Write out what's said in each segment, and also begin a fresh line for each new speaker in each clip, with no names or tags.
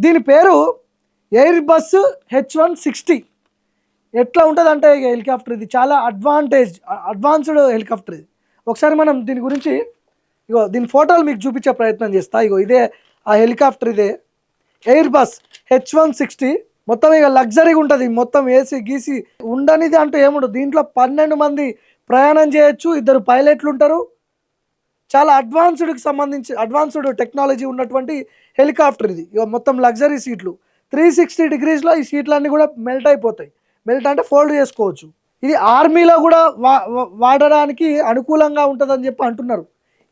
దీని పేరు air bus H160. ఎట్లా ఉంటుంది అంటే హెలికాప్టర్ ఇది చాలా అడ్వాన్స్డ్ హెలికాప్టర్ ఇది. ఒకసారి మనం దీని గురించి ఇగో దీని ఫోటోలు మీకు చూపించే ప్రయత్నం చేస్తా. ఇగో ఇదే ఆ హెలికాప్టర్, ఇదే ఎయిర్ బస్ H160. మొత్తం ఇక లగ్జరీగా ఉంటుంది, మొత్తం ఏసీ గీసి ఉండనిది అంటూ ఏముండదు. దీంట్లో 12 మంది ప్రయాణం చేయొచ్చు, 2 పైలట్లు ఉంటారు. చాలా అడ్వాన్స్డ్ టెక్నాలజీ ఉన్నటువంటి హెలికాప్టర్ ఇది. ఇక మొత్తం లగ్జరీ సీట్లు, 360 డిగ్రీస్లో ఈ సీట్లన్నీ కూడా మెల్ట్ అయిపోతాయి. మెల్ట్ అంటే ఫోల్డ్ చేసుకోవచ్చు. ఇది ఆర్మీలో కూడా వాడడానికి అనుకూలంగా ఉంటుందని చెప్పి అంటున్నారు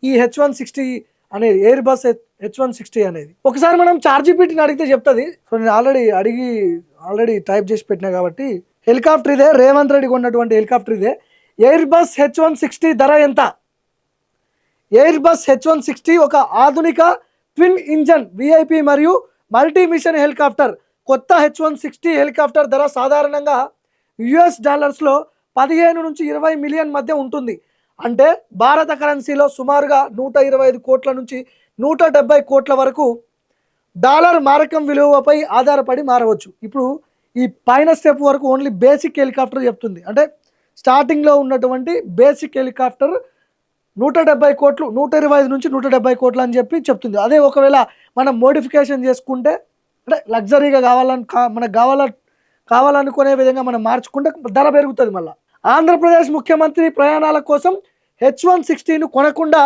ఈ H160 అనేది, ఎయిర్ బస్ H160 అనేది. ఒకసారి మనం చార్జీపీటీని అడిగితే చెప్తుంది. సో నేను ఆల్రెడీ టైప్ చేసి పెట్టినా కాబట్టి హెలికాప్టర్ ఇదే, రేవంత్ రెడ్డి కొన్నటువంటి హెలికాప్టర్ ఇదే. ఎయిర్ బస్ H160 ధర ఎంత? ఎయిర్ బస్ H160 ఒక ఆధునిక ట్విన్ ఇంజన్ విఐపి మరియు మల్టీ మిషన్ హెలికాప్టర్. కొత్త H160 హెలికాప్టర్ ధర సాధారణంగా $15 నుంచి 20 మిలియన్ మధ్య ఉంటుంది. అంటే భారత కరెన్సీలో సుమారుగా 125 కోట్ల నుంచి 170 కోట్ల వరకు డాలర్ మారకం విలువపై ఆధారపడి మారవచ్చు. ఇప్పుడు ఈ పైన స్టెప్ వరకు ఓన్లీ బేసిక్ హెలికాప్టర్ చెప్తుంది. అంటే స్టార్టింగ్లో ఉన్నటువంటి బేసిక్ హెలికాప్టర్ 170 కోట్లు, 125 నుంచి 170 కోట్లు అని చెప్పి చెప్తుంది. అదే ఒకవేళ మనం మోడిఫికేషన్ చేసుకుంటే, అంటే లగ్జరీగా మనకు కావాలనుకునే విధంగా మనం మార్చుకుంటే ధర పెరుగుతుంది. మళ్ళీ ఆంధ్రప్రదేశ్ ముఖ్యమంత్రి ప్రయాణాల కోసం H160ను కొనకుండా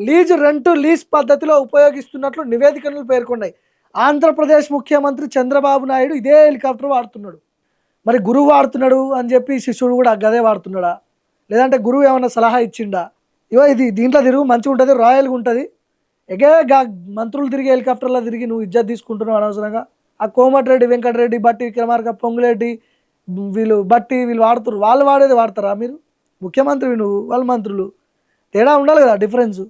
లీజ్ పద్ధతిలో ఉపయోగిస్తున్నట్లు నివేదికలు పేర్కొన్నాయి. ఆంధ్రప్రదేశ్ ముఖ్యమంత్రి చంద్రబాబు నాయుడు ఇదే హెలికాప్టర్ వాడుతున్నాడు. మరి గురువు వాడుతున్నాడు అని చెప్పి శిష్యుడు కూడా గదే వాడుతున్నాడా, లేదంటే గురువు ఏమైనా సలహా ఇచ్చిండా? ఇది దీంట్లో తిరుగు మంచిగా ఉంటుంది, రాయల్గా ఉంటుంది. మంత్రులు తిరిగి హెలికాప్టర్లో తిరిగి నువ్వు ఇజ్జత్ తీసుకుంటున్నావు అనవసరంగా. ఆ కోమటిరెడ్డి వెంకటరెడ్డి, బట్టి విక్రమార్క, పొంగులేటి, వీళ్ళు వాడుతారు. వాళ్ళు వాడేది వాడతారా? మీరు ముఖ్యమంత్రి, నువ్వు వాళ్ళు మంత్రులు, తేడా ఉండాలి కదా, డిఫరెన్స్.